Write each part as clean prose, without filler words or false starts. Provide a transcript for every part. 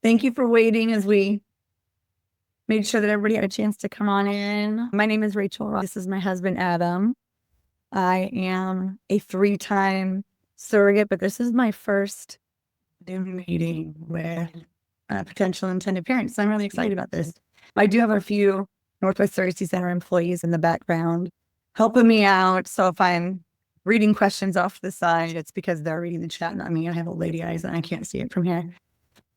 Thank you for waiting as we made sure that everybody had a chance to come on in. My name is Rachael. This is my husband, Adam. I am a 3-time surrogate, but this is my first Zoom meeting with potential intended parents. So I'm really excited about this. I do have a few Northwest Surrogacy Center employees in the background helping me out. So if I'm reading questions off the side, it's because they're reading the chat, not me. I have old lady eyes and I can't see it from here.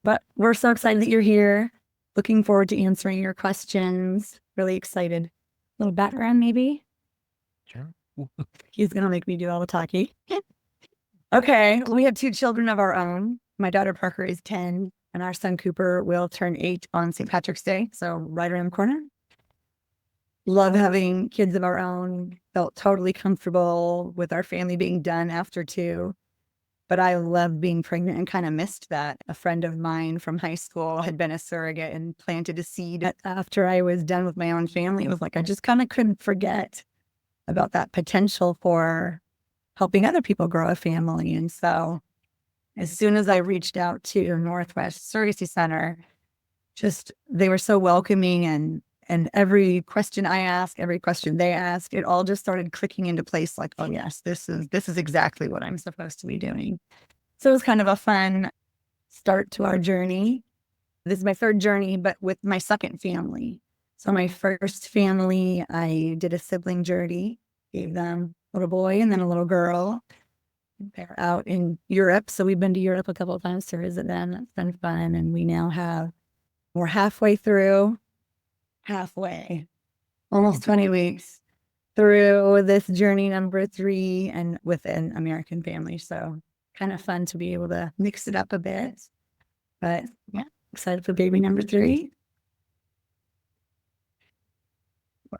But we're so excited that you're here. Looking forward to answering your questions. Really excited. A little background, maybe? Sure. He's going to make me do all the talking. Okay. We have 2 children of our own. My daughter Parker is 10, and our son Cooper will turn 8 on St. Patrick's Day. So right around the corner. Love having kids of our own. Felt totally comfortable with our family being done after 2. But I love being pregnant and kind of missed that. A friend of mine from high school had been a surrogate and planted a seed. After I was done with my own family, it was like I just kind of couldn't forget about that potential for helping other people grow a family. And so as soon as I reached out to Northwest Surrogacy Center, just they were so welcoming, and every question I asked, every question they asked, it all just started clicking into place like, oh yes, this is exactly what I'm supposed to be doing. So it was kind of a fun start to our journey. This is my 3rd journey, but with my 2nd family. So my first family, I did a sibling journey, gave them a little boy and then a little girl. They're out in Europe. So we've been to Europe a couple of times to visit them. That's been fun. And we're halfway through. Almost 20 weeks through this journey number 3 and with an American family. So kind of fun to be able to mix it up a bit. But yeah, excited for baby number 3.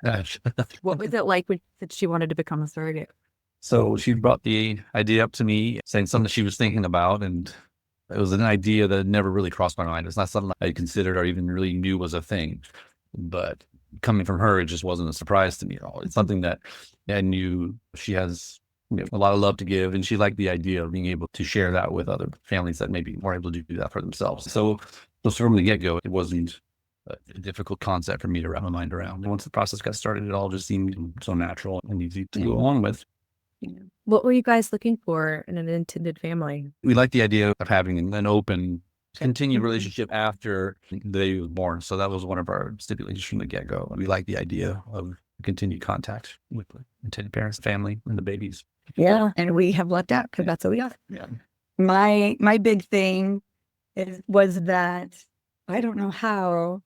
Gosh. What was it like when that she wanted to become a surrogate? So she brought the idea up to me, saying something she was thinking about, and it was an idea that never really crossed my mind. It's not something I considered or even really knew was a thing. But coming from her, it just wasn't a surprise to me at all. It's something that I knew she has a lot of love to give, and she liked the idea of being able to share that with other families that maybe weren't able to do that for themselves. So from the get-go, it wasn't a difficult concept for me to wrap my mind around. And once the process got started, it all just seemed so natural and easy to go along with. What were you guys looking for in an intended family? We like the idea of having an open, continued relationship after the baby was born. So that was one of our stipulations from the get-go. We like the idea of continued contact with the intended parents, family, and the babies. Yeah, and we have lucked out because that's what we got. Yeah. My big thing was that I don't know how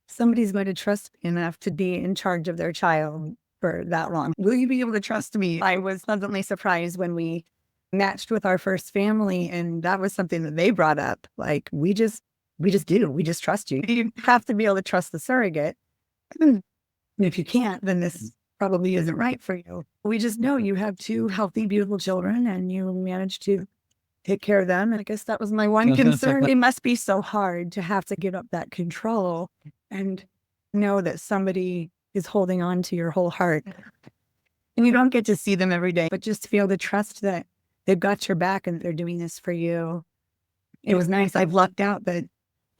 somebody's going to trust me enough to be in charge of their child for that long. Will you be able to trust me? I was pleasantly surprised when we matched with our first family, and that was something that they brought up. Like, we just trust you. You have to be able to trust the surrogate. And if you can't, then this probably isn't right for you. We just know you have 2 healthy, beautiful children, and you managed to take care of them. And I guess that was my one concern. It must be so hard to have to give up that control and know that somebody is holding on to your whole heart. And you don't get to see them every day, but just feel the trust that they've got your back and they're doing this for you. It was nice. I've lucked out that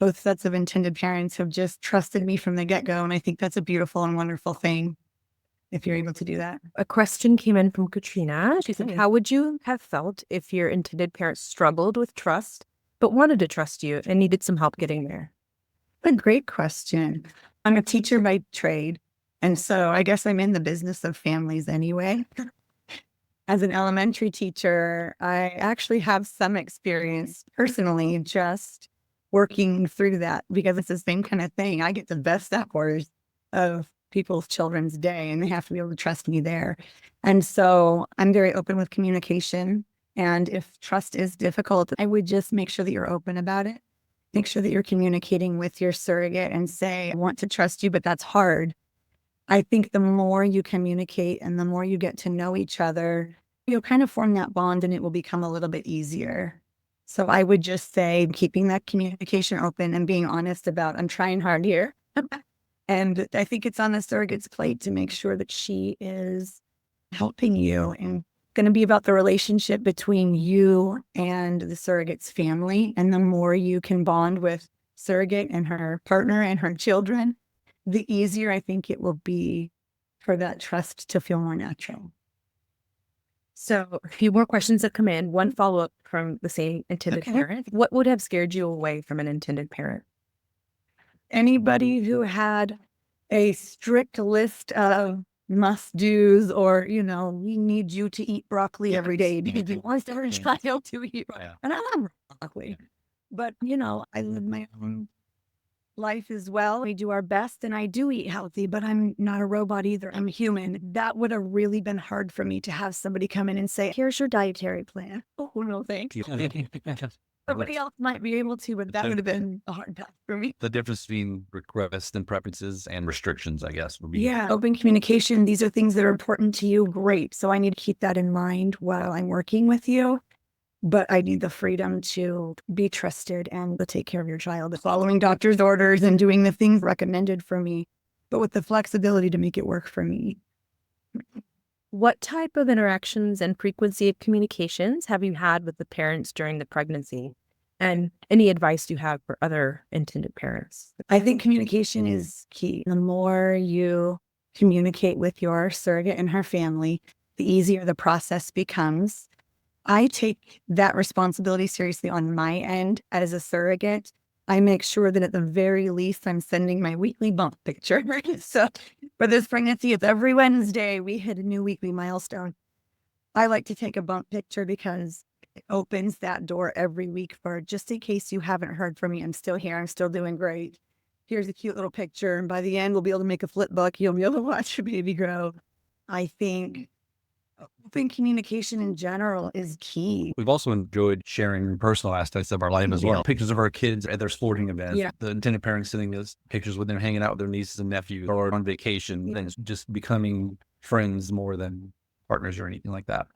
both sets of intended parents have just trusted me from the get-go. And I think that's a beautiful and wonderful thing if you're able to do that. A question came in from Katrina. She said, how would you have felt if your intended parents struggled with trust, but wanted to trust you and needed some help getting there? A great question. I'm a teacher by trade. And so I guess I'm in the business of families anyway. As an elementary teacher, I actually have some experience personally just working through that because it's the same kind of thing. I get the best hours of people's children's day and they have to be able to trust me there. And so I'm very open with communication. And if trust is difficult, I would just make sure that you're open about it. Make sure that you're communicating with your surrogate and say, I want to trust you, but that's hard. I think the more you communicate and the more you get to know each other, you'll kind of form that bond and it will become a little bit easier. So I would just say keeping that communication open and being honest about, I'm trying hard here. And I think it's on the surrogate's plate to make sure that she is helping you and going to be about the relationship between you and the surrogate's family. And the more you can bond with surrogate and her partner and her children, the easier I think it will be for that trust to feel more natural. So a few more questions have come in. One follow-up from the same intended parent. What would have scared you away from an intended parent? Anybody who had a strict list of must-dos, or, we need you to eat broccoli every day because we want our child to eat broccoli. Yeah. And I love broccoli. But, I live my own life as well. We do our best and I do eat healthy, but I'm not a robot either. I'm human. That would have really been hard for me to have somebody come in and say, here's your dietary plan. Oh, no, thanks. Somebody else might be able to, but that would have been a hard task for me. The difference between requests and preferences and restrictions, I guess, would be. Yeah. Open communication. These are things that are important to you. Great. So I need to keep that in mind while I'm working with you. But I need the freedom to be trusted and to take care of your child, following doctor's orders and doing the things recommended for me, but with the flexibility to make it work for me. What type of interactions and frequency of communications have you had with the parents during the pregnancy? And any advice you have for other intended parents? I think communication is key. The more you communicate with your surrogate and her family, the easier the process becomes. I take that responsibility seriously on my end as a surrogate. I make sure that at the very least, I'm sending my weekly bump picture. So for this pregnancy, it's every Wednesday, we hit a new weekly milestone. I like to take a bump picture because it opens that door every week for, just in case you haven't heard from me, I'm still here. I'm still doing great. Here's a cute little picture. And by the end, we'll be able to make a flip book. You'll be able to watch your baby grow. I think open communication in general is key. We've also enjoyed sharing personal aspects of our life as well. Pictures of our kids at their sporting events. Yeah. The intended parents sending those pictures with them hanging out with their nieces and nephews or on vacation and just becoming friends more than partners or anything like that.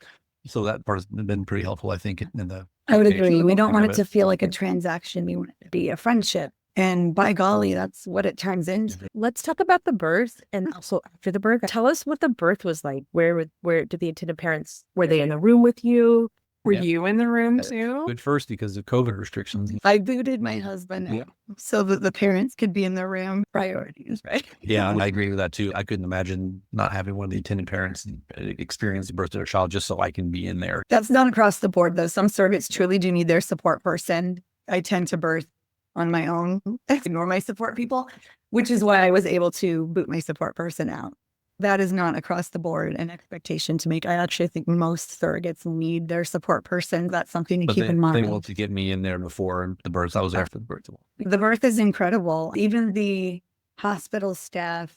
So that part has been pretty helpful, I think, in the. I would agree. We don't want it to feel like a transaction. We want it to be a friendship. And by golly, that's what it turns into. Let's talk about the birth and also after the birth. Tell us what the birth was like. Where did the intended parents, were they in the room with you? Were you in the room too? Good first because of COVID restrictions. I booted my husband out so that the parents could be in the room. Priorities, right? Yeah, and I agree with that too. I couldn't imagine not having one of the intended parents experience the birth of their child just so I can be in there. That's not across the board though. Some surrogates truly do need their support person. I tend to birth on my own, ignore my support people, which is why I was able to boot my support person out. That is not across the board an expectation to make. I actually think most surrogates need their support person. That's something to keep in mind. They want to get me in there before the birth. I was after the birth. The birth is incredible. Even the hospital staff,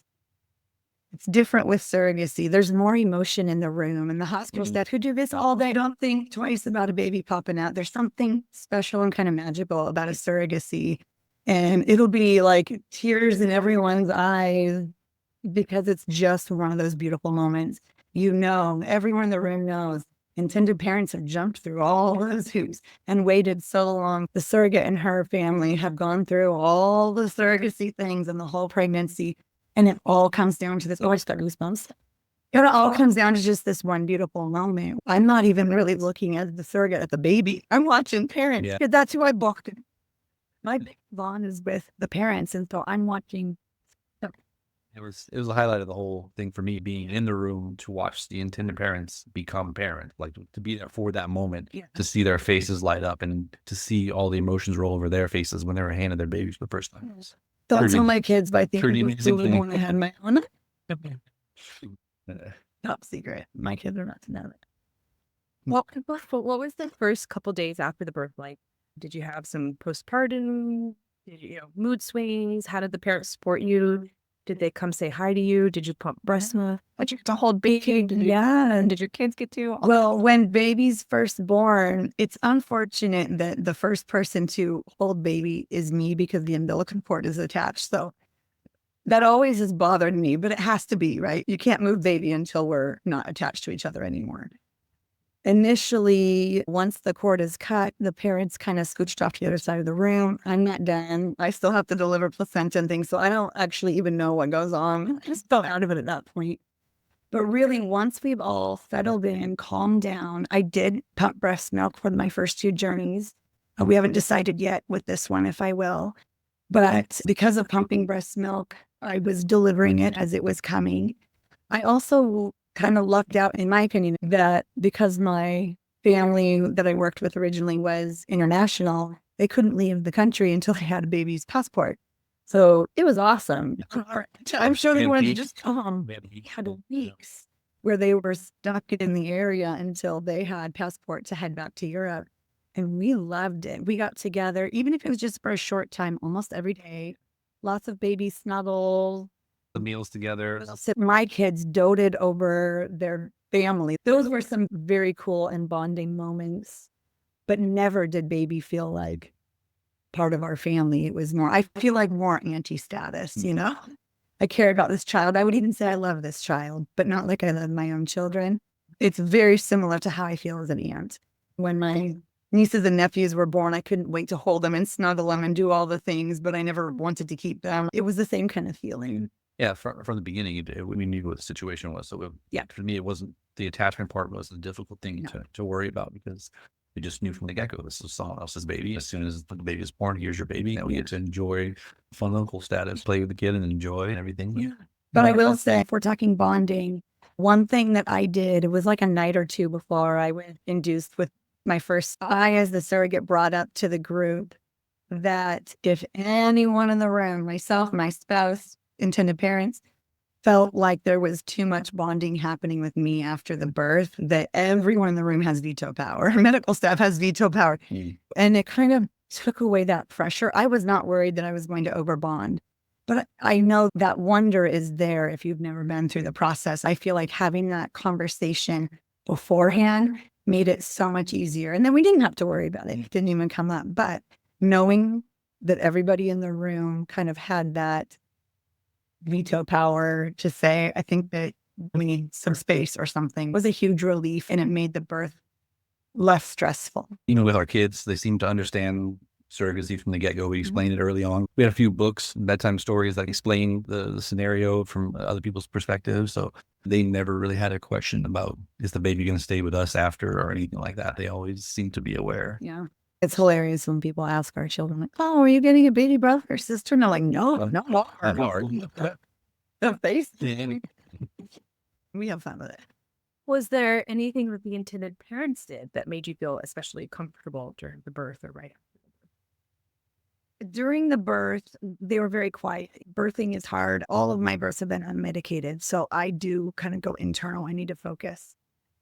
it's different with surrogacy. There's more emotion in the room, and the hospital staff who do this all day don't think twice about a baby popping out. There's something special and kind of magical about a surrogacy, and it'll be like tears in everyone's eyes because it's just one of those beautiful moments. Everyone in the room knows intended parents have jumped through all those hoops and waited so long. The surrogate and her family have gone through all the surrogacy things and the whole pregnancy. And it all comes down to this. Oh, I just got goosebumps. It all comes down to just this one beautiful moment. I'm not even really looking at the surrogate, at the baby. I'm watching parents. Yeah. That's who I booked. My big bond is with the parents. And so I'm watching. It was a highlight of the whole thing for me, being in the room to watch the intended parents become parents, like to be there for that moment, to see their faces light up and to see all the emotions roll over their faces when they were handed their babies for the first time. Don't tell my kids, but I think it was the one I had my own. Top secret. My kids are not to know it. What was the first couple days after the birth like? Did you have some postpartum? Did you, mood swings? How did the parents support you? Did they come say hi to you? Did you pump breast milk? Did you get to hold baby? Did your kids get to? Well, when baby's first born, it's unfortunate that the first person to hold baby is me because the umbilical cord is attached. So that always has bothered me, but it has to be, right? You can't move baby until we're not attached to each other anymore. Initially, once the cord is cut, the parents kind of scooched off to the other side of the room. I'm not done. I still have to deliver placenta and things, so I don't actually even know what goes on. I just fell out of it at that point. But really, once we've all settled in, calmed down, I did pump breast milk for my first 2 journeys. We haven't decided yet with this one if I will. But because of pumping breast milk, I was delivering it as it was coming. I also kind of lucked out, in my opinion, that because my family that I worked with originally was international, they couldn't leave the country until they had a baby's passport. So it was awesome. I'm sure they wanted to just come. We had weeks where they were stuck in the area until they had passport to head back to Europe. And we loved it. We got together, even if it was just for a short time, almost every day. Lots of baby snuggles. The meals together. My kids doted over their family. Those were some very cool and bonding moments, but never did baby feel like part of our family. It was more, I feel like more anti-status, you know? I care about this child. I would even say I love this child, but not like I love my own children. It's very similar to how I feel as an aunt. When my nieces and nephews were born, I couldn't wait to hold them and snuggle them and do all the things, but I never wanted to keep them. It was the same kind of feeling. Yeah, from the beginning, we knew what the situation was. So for me, it wasn't the attachment part was the difficult thing to worry about, because we just knew from the get-go, this is someone else's baby. As soon as the baby is born, here's your baby. And we get to enjoy fun uncle status, play with the kid and enjoy and everything. Yeah. But I will say, if we're talking bonding, one thing that I did, it was like a night or two before I was induced with my first, I as the surrogate brought up to the group that if anyone in the room, myself, my spouse, intended parents, felt like there was too much bonding happening with me after the birth, that everyone in the room has veto power. Medical staff has veto power. And it kind of took away that pressure. I was not worried that I was going to overbond, but I know that wonder is there if you've never been through the process. I feel like having that conversation beforehand made it so much easier. And then we didn't have to worry about it. It didn't even come up. But knowing that everybody in the room kind of had that veto power to say, I think that we need some space or something, was a huge relief, and it made the birth less stressful. Even with our kids, they seem to understand surrogacy from the get-go. We explained it early on. We had a few books, bedtime stories that explain the scenario from other people's perspectives. So they never really had a question about, is the baby going to stay with us after or anything like that. They always seem to be aware. Yeah. It's hilarious when people ask our children, like, oh, are you getting a baby brother or sister? And they're like, no. The face. We have fun with it. Was there anything that the intended parents did that made you feel especially comfortable during the birth or right after? During the birth, they were very quiet. Birthing is hard. All of my births have been unmedicated. So I do kind of go internal. I need to focus.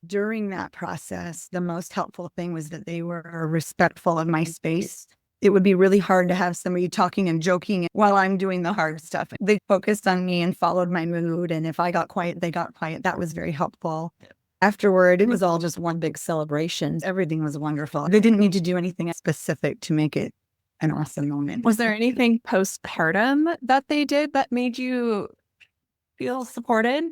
During that process, the most helpful thing was that they were respectful of my space. It would be really hard to have somebody talking and joking while I'm doing the hard stuff. They focused on me and followed my mood. And if I got quiet, they got quiet. That was very helpful. Afterward, it was all just one big celebration. Everything was wonderful. They didn't need to do anything specific to make it an awesome moment. Was there anything postpartum that they did that made you feel supported?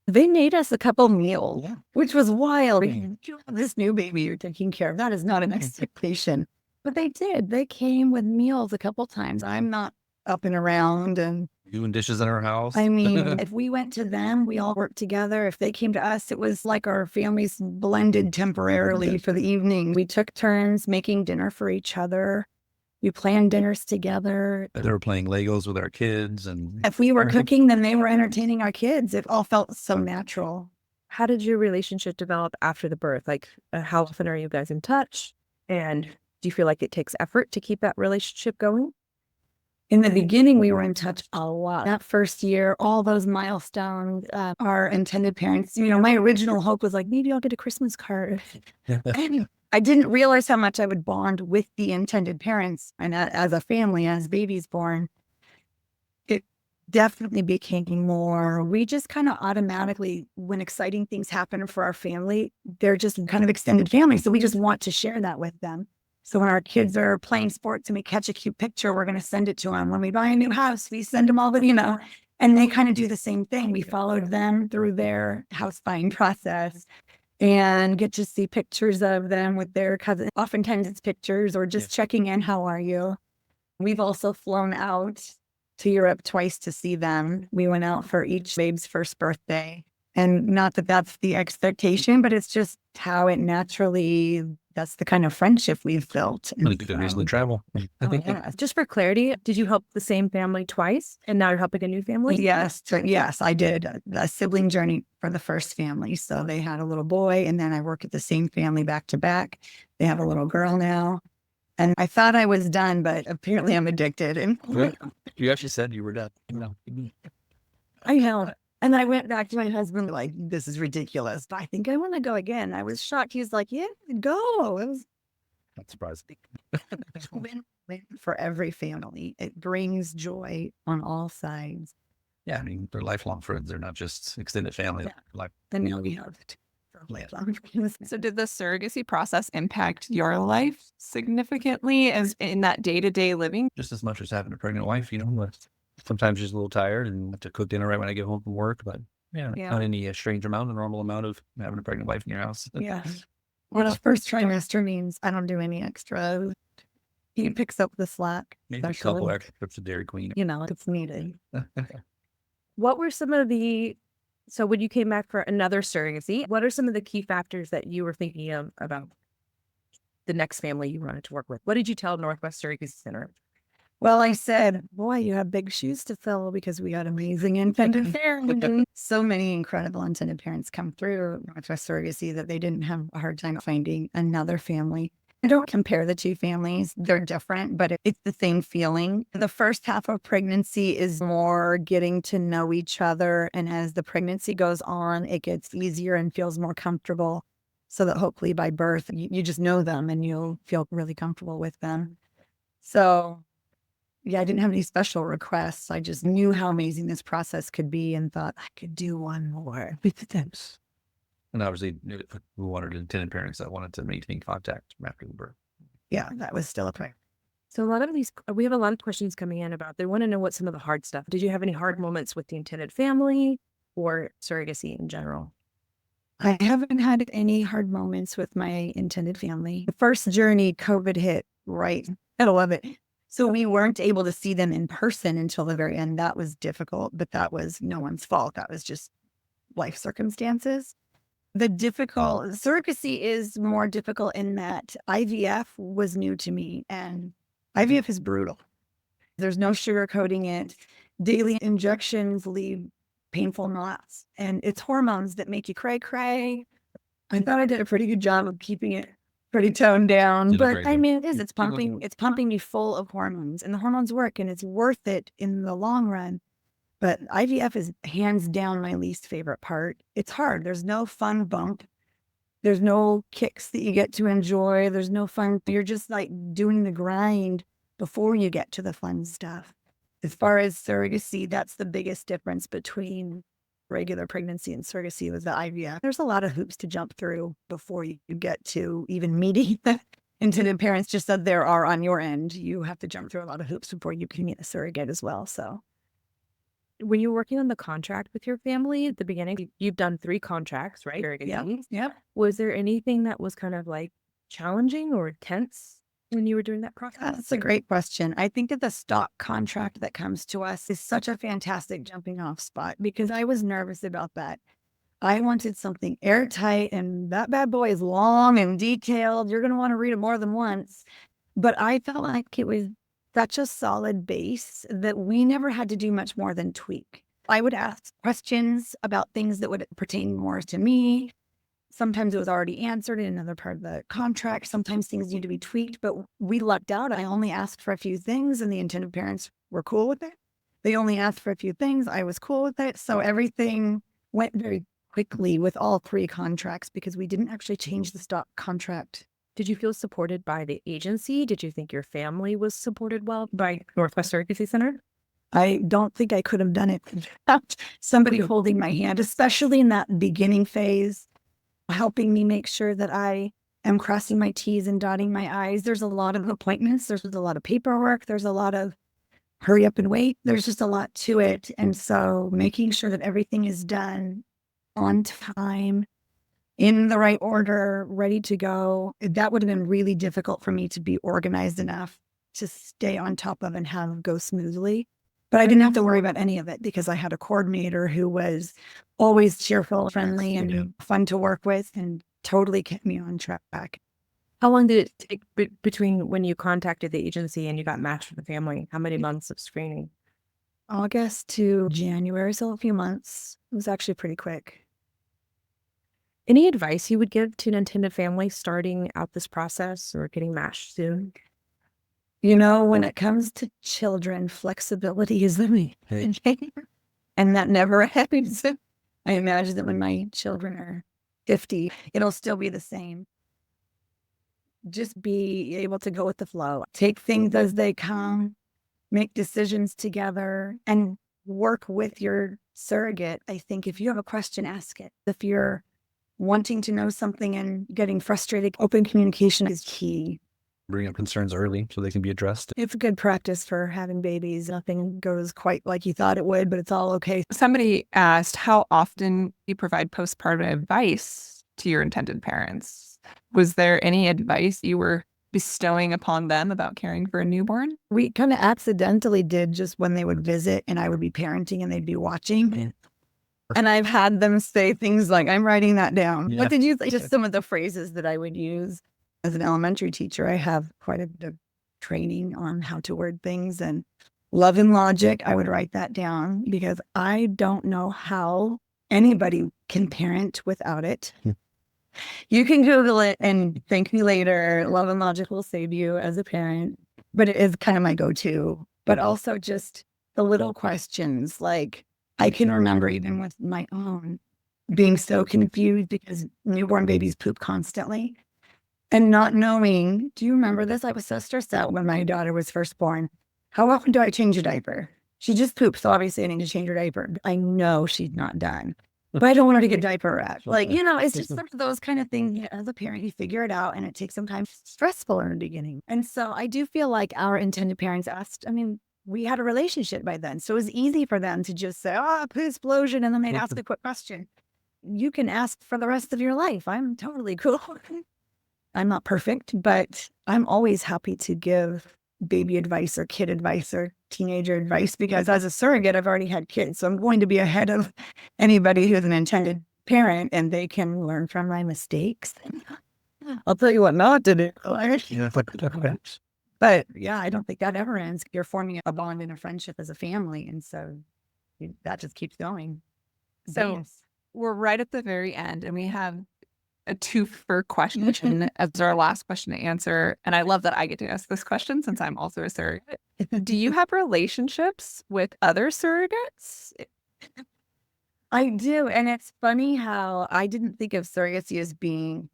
They made us a couple meals, which was wild. You have this new baby you're taking care of. That is not an expectation. But they did. They came with meals a couple times. I'm not up and around and Doing dishes in our house. I mean, if we went to them, we all worked together. If they came to us, it was like our families blended temporarily for the evening. We took turns making dinner for each other. We planned dinners together. They were playing Legos with our kids. And if we were cooking, then they were entertaining our kids. It all felt so natural. How did your relationship develop after the birth? Like, how often are you guys in touch? And do you feel like it takes effort to keep that relationship going? In the beginning, we were in touch a lot. That first year, all those milestones, our intended parents, you know, my original hope was like, maybe I'll get a Christmas card. And I didn't realize how much I would bond with the intended parents. And as a family, as babies born, it definitely became more, we just kind of automatically, when exciting things happen for our family, they're just kind of extended family. So we just want to share that with them. So when our kids are playing sports and we catch a cute picture, we're going to send it to them. When we buy a new house, we send them all the, you know, and they kind of do the same thing. We followed them through their house buying process and get to see pictures of them with their cousins. Oftentimes it's pictures or just checking in. How are you? We've also flown out to Europe twice to see them. We went out for each babe's first birthday. And not that that's the expectation, but it's just how it naturally, that's the kind of friendship we've built. Really good reason to travel. Oh, yeah. Just for clarity, did you help the same family twice and now you're helping a new family? Yes, I did a sibling journey for the first family. So they had a little boy, and then I work at the same family back to back. They have a little girl now. And I thought I was done, but apparently I'm addicted. And You actually said you were done. No. I know. And I went back to my husband like, this is ridiculous, but I think I want to go again. I was shocked. He was like, yeah, go. It was Not surprised. win for every family. It brings joy on all sides. Yeah, I mean, they're lifelong friends. They're not just extended family. Yeah. Like, And now we have it. So did the surrogacy process impact your life significantly as in that day-to-day living? just as much as having a pregnant wife, but sometimes she's a little tired and have to cook dinner right when I get home from work. But yeah, Yeah. not any strange amount, the normal amount of having a pregnant wife in your house. Yeah. Well, the first trimester means I don't do any extra. He picks up the slack. Maybe a especially, couple extra trips to Dairy Queen. it's needed. What were some of so when you came back for another surrogacy, what are some of the key factors that you were thinking of about the next family you wanted to work with? What did you tell Northwest Surrogacy Center? Well, I said, boy, you have big shoes to fill because we got amazing intended parents. So many incredible intended parents come through Northwest Surrogacy that they didn't have a hard time finding another family. I don't compare the two families. They're different, but it's the same feeling. The first half of pregnancy is more getting to know each other. And as the pregnancy goes on, it gets easier and feels more comfortable so that hopefully by birth, you just know them and you'll feel really comfortable with them. So yeah, I didn't have any special requests. I just knew how amazing this process could be and thought I could do one more. And obviously, we wanted intended parents that wanted to maintain contact after the birth. Yeah, that was still a prayer. So a lot of we have a lot of questions coming in about, they want to know what some of the hard stuff. Did you have any hard moments with the intended family or surrogacy in general? I haven't had any hard moments with my intended family. The first journey, COVID hit right at 11. So we weren't able to see them in person until the very end. That was difficult, but that was no one's fault. That was just life circumstances. The surrogacy is more difficult in that IVF was new to me, and IVF is brutal. There's no sugarcoating it. Daily injections leave painful knots, and it's hormones that make you cray. I thought I did a pretty good job of keeping it pretty toned down, but I mean, it's pumping me full of hormones, and the hormones work, and it's worth it in the long run. But IVF is hands down my least favorite part. It's hard. There's no fun bump. There's no kicks that you get to enjoy. There's no fun. You're just like doing the grind before you get to the fun stuff. As far as surrogacy, that's the biggest difference between regular pregnancy and surrogacy was the IVF. There's a lot of hoops to jump through before you get to even meeting the intended parents, just that there are on your end. You have to jump through a lot of hoops before you can meet a surrogate as well. So when you were working on the contract with your family at the beginning, you've done 3 contracts, right? Yep. Was there anything that was kind of like challenging or tense when you were doing that process? That's a great question. I think that the stock contract that comes to us is such a fantastic jumping off spot because I was nervous about that. I wanted something airtight, and that bad boy is long and detailed. You're going to want to read it more than once. But I felt like it was such a solid base that we never had to do much more than tweak. I would ask questions about things that would pertain more to me. Sometimes it was already answered in another part of the contract. Sometimes things need to be tweaked, but we lucked out. I only asked for a few things and the intended parents were cool with it. They only asked for a few things. I was cool with it. So everything went very quickly with all 3 contracts because we didn't actually change the stock contract. Did you feel supported by the agency? Did you think your family was supported well by Northwest Surrogacy Center? I don't think I could have done it without somebody holding my hand, especially in that beginning phase, helping me make sure that I am crossing my T's and dotting my I's. There's a lot of appointments. There's a lot of paperwork. There's a lot of hurry up and wait. There's just a lot to it. And so making sure that everything is done on time, in the right order, ready to go, that would have been really difficult for me to be organized enough to stay on top of and have go smoothly. But I didn't have to worry about any of it because I had a coordinator who was always cheerful, friendly, and fun to work with and totally kept me on track. How long did it take between when you contacted the agency and you got matched with the family? How many months of screening? August to January, so a few months. It was actually pretty quick. Any advice you would give to an intended family starting out this process or getting matched soon? You know, when it comes to children, flexibility is the main thing. And that never happens. I imagine that when my children are 50, it'll still be the same. Just be able to go with the flow. Take things as they come, make decisions together, and work with your surrogate. I think if you have a question, ask it. If you're wanting to know something and getting frustrated, open communication is key. Bring up concerns early so they can be addressed. It's good practice for having babies. Nothing goes quite like you thought it would, but it's all okay. Somebody asked how often you provide postpartum advice to your intended parents. Was there any advice you were bestowing upon them about caring for a newborn? We kind of accidentally did just when they would visit and I would be parenting and they'd be watching. And I've had them say things like, I'm writing that down. Yeah. What did you say? Just some of the phrases that I would use. As an elementary teacher, I have quite a bit of training on how to word things, and love and logic. I would write that down because I don't know how anybody can parent without it. You can Google it and thank me later. Love and logic will save you as a parent, but it is kind of my go-to. But also just the little questions, like I can remember even with my own being so confused because newborn babies poop constantly. And not knowing, do you remember this? I was so stressed out when my daughter was first born. How often do I change a diaper? She just poops, so obviously I need to change her diaper. I know she's not done, but I don't want her to get diaper rash. Like, you know, it's just sort of those kind of things. As a parent, you figure it out, and it takes some time. Stressful in the beginning. And so I do feel like our intended parents asked, I mean, we had a relationship by then, so it was easy for them to just say, oh, poo explosion, and then they'd ask a quick question. You can ask for the rest of your life. I'm totally cool. I'm not perfect, but I'm always happy to give baby advice or kid advice or teenager advice because as a surrogate, I've already had kids. So I'm going to be ahead of anybody who's an intended parent and they can learn from my mistakes. I'll tell you what not to do. But yeah, I don't think that ever ends. You're forming a bond and a friendship as a family. And so that just keeps going. So Yes. we're right at the very end and we have a twofer question as our last question to answer. And I love that I get to ask this question since I'm also a surrogate. Do you have relationships with other surrogates? I do. And it's funny how I didn't think of surrogacy as being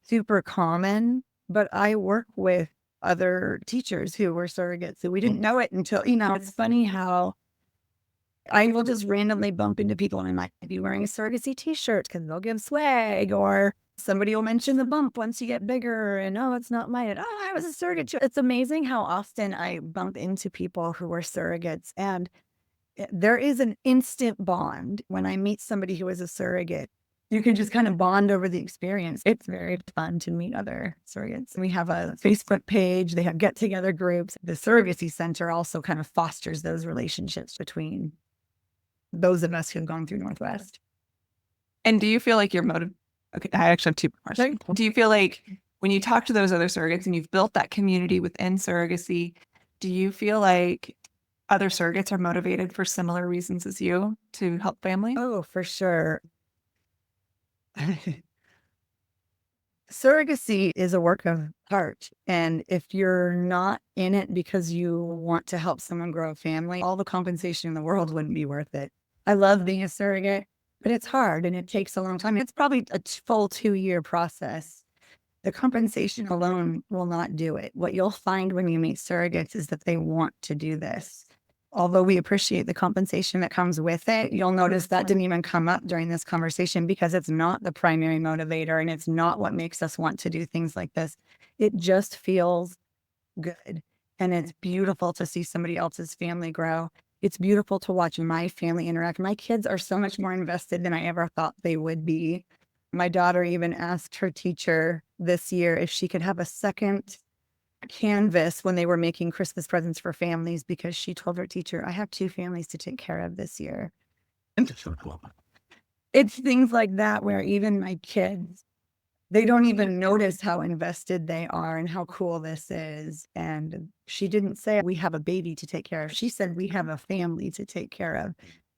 super common, but I work with other teachers who were surrogates. So we didn't know it until, it's funny how I will just randomly bump into people and I might be wearing a surrogacy t-shirt because they'll give swag, or somebody will mention the bump once you get bigger and, oh, it's not mine. Oh, I was a surrogate too. It's amazing how often I bump into people who are surrogates, and there is an instant bond when I meet somebody who is a surrogate. You can just kind of bond over the experience. It's very fun to meet other surrogates. We have a Facebook page. They have get-together groups. The Surrogacy Center also kind of fosters those relationships between those of us who have gone through Northwest. And do you feel like you're motivated? Okay, I actually have two questions. Do you feel like when you talk to those other surrogates and you've built that community within surrogacy, do you feel like other surrogates are motivated for similar reasons as you to help families? Oh, for sure. Surrogacy is a work of art. And if you're not in it because you want to help someone grow a family, all the compensation in the world wouldn't be worth it. I love being a surrogate, but it's hard and it takes a long time. It's probably a full 2-year process. The compensation alone will not do it. What you'll find when you meet surrogates is that they want to do this. Although we appreciate the compensation that comes with it, you'll notice that didn't even come up during this conversation because it's not the primary motivator and it's not what makes us want to do things like this. It just feels good. And it's beautiful to see somebody else's family grow. It's beautiful to watch my family interact. My kids are so much more invested than I ever thought they would be. My daughter even asked her teacher this year if she could have a second canvas when they were making Christmas presents for families because she told her teacher, I have 2 families to take care of this year. It's things like that where even my kids they don't even notice how invested they are and how cool this is. And she didn't say we have a baby to take care of. She said we have a family to take care of.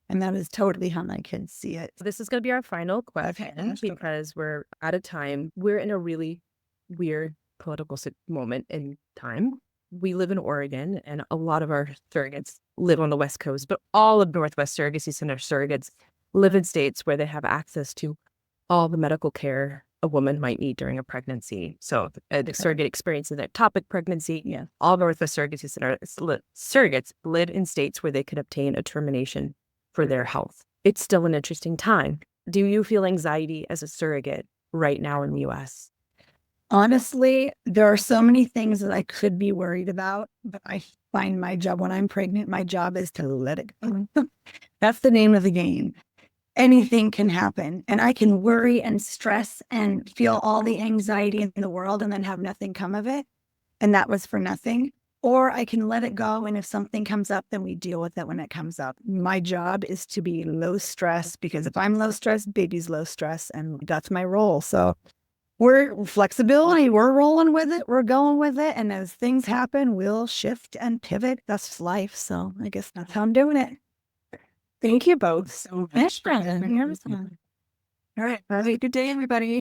And that is totally how my kids see it. This is going to be our final question that's okay. because we're out of time. We're in a really weird political moment in time. We live in Oregon, and a lot of our surrogates live on the West Coast, but all of Northwest Surrogacy Center surrogates live in states where they have access to all the medical care a woman might need during a pregnancy. So the surrogate experience in an ectopic pregnancy, Yeah. all Northwest Surrogacy Center surrogates live in states where they could obtain a termination for their health. It's still an interesting time. Do you feel anxiety as a surrogate right now in the U.S.? Honestly, there are so many things that I could be worried about, but I find my job when I'm pregnant, my job is to let it go. That's the name of the game. Anything can happen, and I can worry and stress and feel all the anxiety in the world and then have nothing come of it. And that was for nothing. Or I can let it go. And if something comes up, then we deal with it when it comes up. My job is to be low stress, because if I'm low stress, baby's low stress, and that's my role. So we're flexibility. We're rolling with it. We're going with it. And as things happen, we'll shift and pivot. That's life. So I guess that's how I'm doing it. Thank you both so much. Thanks, Brandon. All right. Have a good day, everybody.